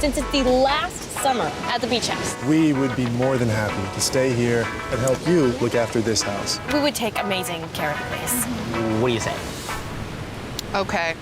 since it's the last summer at the beach house. We would be more than happy to stay here and help you look after this house. We would take amazing care of the place. What do you say? Okay.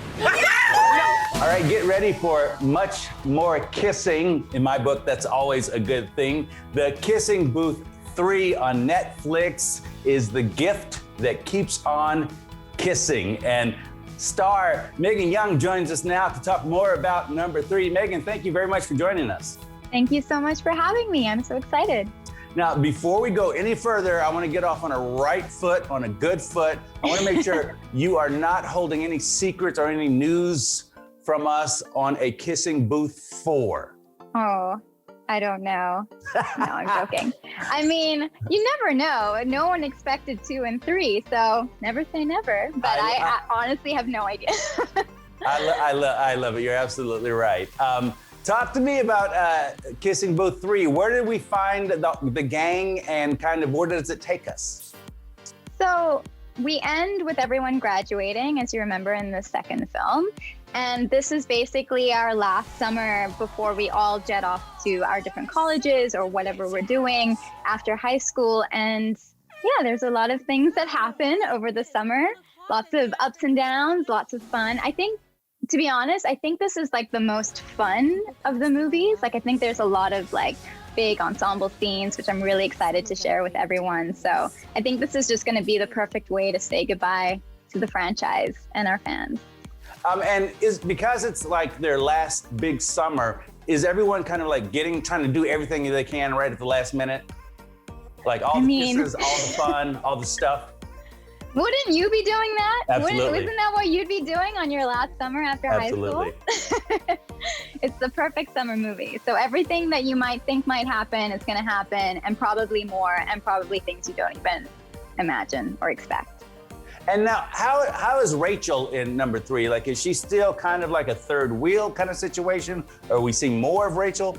All right, get ready for much more kissing. In my book, that's always a good thing. The Kissing Booth 3 on Netflix is the gift that keeps on kissing. And star Meganne Young joins us now to talk more about number 3. Megan, thank you very much for joining us. Thank you so much for having me. I'm so excited. Now, before we go any further, I want to get off on a right foot, on a good foot. I want to make sure you are not holding any secrets or any news from us on a Kissing Booth 4. Oh, I don't know. No, I'm joking. I mean, you never know. No one expected 2 and 3, so never say never. But I honestly have no idea. I love it. You're absolutely right. Talk to me about Kissing Booth 3. Where did we find the gang and kind of where does it take us? So we end with everyone graduating, as you remember in the second film. And this is basically our last summer before we all jet off to our different colleges or whatever we're doing after high school. And yeah, there's a lot of things that happen over the summer. Lots of ups and downs, lots of fun. I think, to be honest, I think this is like the most fun of the movies. Like, I think there's a lot of like big ensemble scenes, which I'm really excited to share with everyone. So I think this is just going to be the perfect way to say goodbye to the franchise and our fans. And because it's like their last big summer, is everyone kind of like trying to do everything they can right at the last minute? Like all the kisses, all the fun, all the stuff? Wouldn't you be doing that? Absolutely. Isn't that what you'd be doing on your last summer after high school? It's the perfect summer movie. So everything that you might think might happen is going to happen, and probably more, and probably things you don't even imagine or expect. And now, how is Rachel in number 3? Like, is she still kind of like a third wheel kind of situation? Or are we seeing more of Rachel?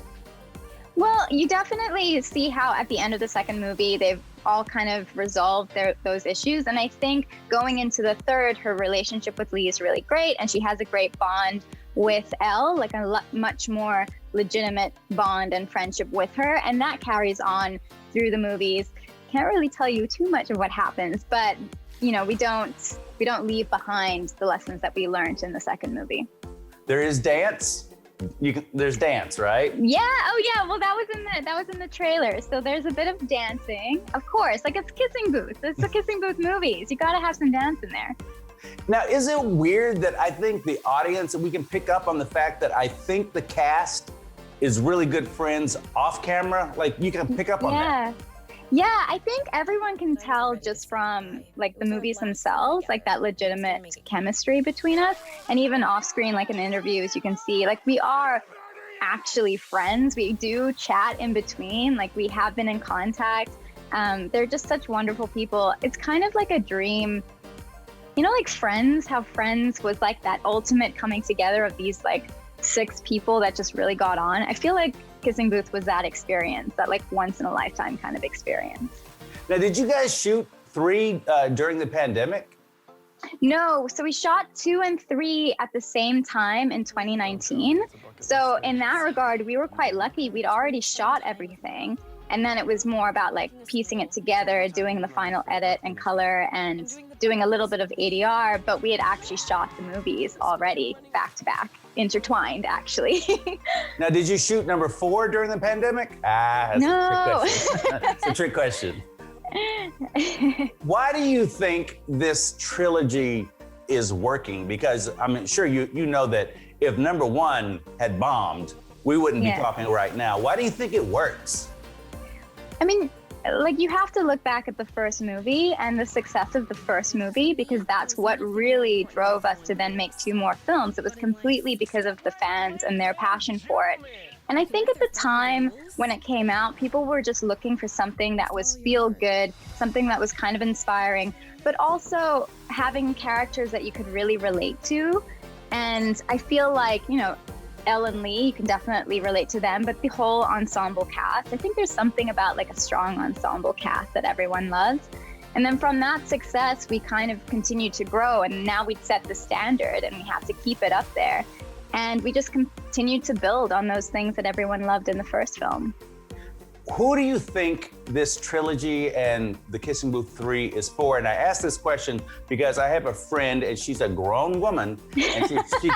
Well, you definitely see how at the end of the second movie, they've all kind of resolved those issues. And I think going into the third, her relationship with Lee is really great. And she has a great bond with Elle, like a much more legitimate bond and friendship with her. And that carries on through the movies. Can't really tell you too much of what happens, but you know, we don't leave behind the lessons that we learned in the second movie. There is dance. There's dance, right? Yeah. Oh, yeah. Well, that was in the trailer. So there's a bit of dancing, of course. Like, it's Kissing Booth. It's the Kissing Booth movies. You got to have some dance in there. Now, is it weird that I think the audience, we can pick up on the fact that I think the cast is really good friends off camera? Like, you can pick up on that. Yeah, I think everyone can tell just from like the movies themselves, like that legitimate chemistry between us. And even off screen, like in interviews, you can see like we are actually friends. We do chat in between, like we have been in contact. They're just such wonderful people. It's kind of like a dream. You know, like Friends, how Friends was like that ultimate coming together of these like 6 people that just really got on. I feel like Kissing Booth was that experience, that like once in a lifetime kind of experience. Now, did you guys shoot 3 during the pandemic? No, so we shot 2 and 3 at the same time in 2019. So in that regard, we were quite lucky. We'd already shot everything. And then it was more about like piecing it together, doing the final edit and color and doing a little bit of ADR, but we had actually shot the movies already back to back, intertwined actually. Now, did you shoot number 4 during the pandemic? That's no. It's a trick question. Why do you think this trilogy is working? Because I'm sure you know that if number 1 had bombed, we wouldn't be talking right now. Why do you think it works? I mean, like you have to look back at the first movie and the success of the first movie, because that's what really drove us to then make 2 more films. It was completely because of the fans and their passion for it. And I think at the time when it came out, people were just looking for something that was feel good, something that was kind of inspiring, but also having characters that you could really relate to. And I feel like, you know, Elle and Lee, you can definitely relate to them, but the whole ensemble cast, I think there's something about like a strong ensemble cast that everyone loves. And then from that success, we kind of continued to grow, and now we'd set the standard and we have to keep it up there. And we just continued to build on those things that everyone loved in the first film. Who do you think this trilogy and The Kissing Booth 3 is for? And I ask this question because I have a friend and she's a grown woman, and she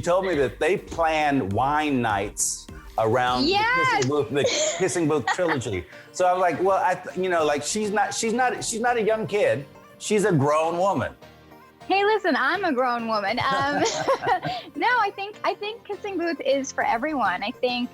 told me that they plan wine nights around the Kissing Booth trilogy. So I'm like, well, she's not a young kid. She's a grown woman. Hey, listen, I'm a grown woman. No, I think Kissing Booth is for everyone. I think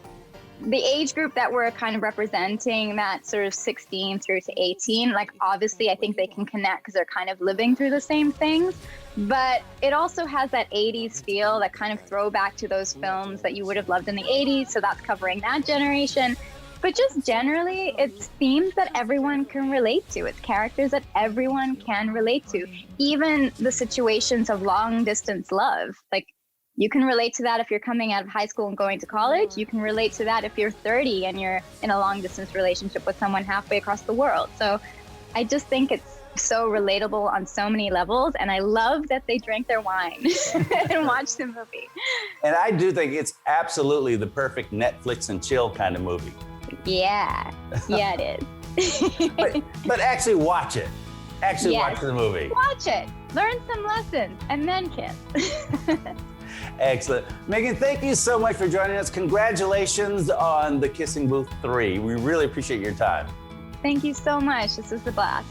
the age group that we're kind of representing, that sort of 16 through to 18, like obviously I think they can connect because they're kind of living through the same things. But it also has that 80s feel, that kind of throwback to those films that you would have loved in the 80s. So that's covering that generation. But just generally, it's themes that everyone can relate to. It's characters that everyone can relate to. Even the situations of long distance love. Like, you can relate to that if you're coming out of high school and going to college. You can relate to that if you're 30 and you're in a long distance relationship with someone halfway across the world. So I just think it's so relatable on so many levels. And I love that they drank their wine and watched the movie. And I do think it's absolutely the perfect Netflix and chill kind of movie. Yeah, it is. but actually watch it. Watch the movie. Watch it. Learn some lessons and then kiss. Excellent. Megan, thank you so much for joining us. Congratulations on The Kissing Booth 3. We really appreciate your time. Thank you so much. This was a blast.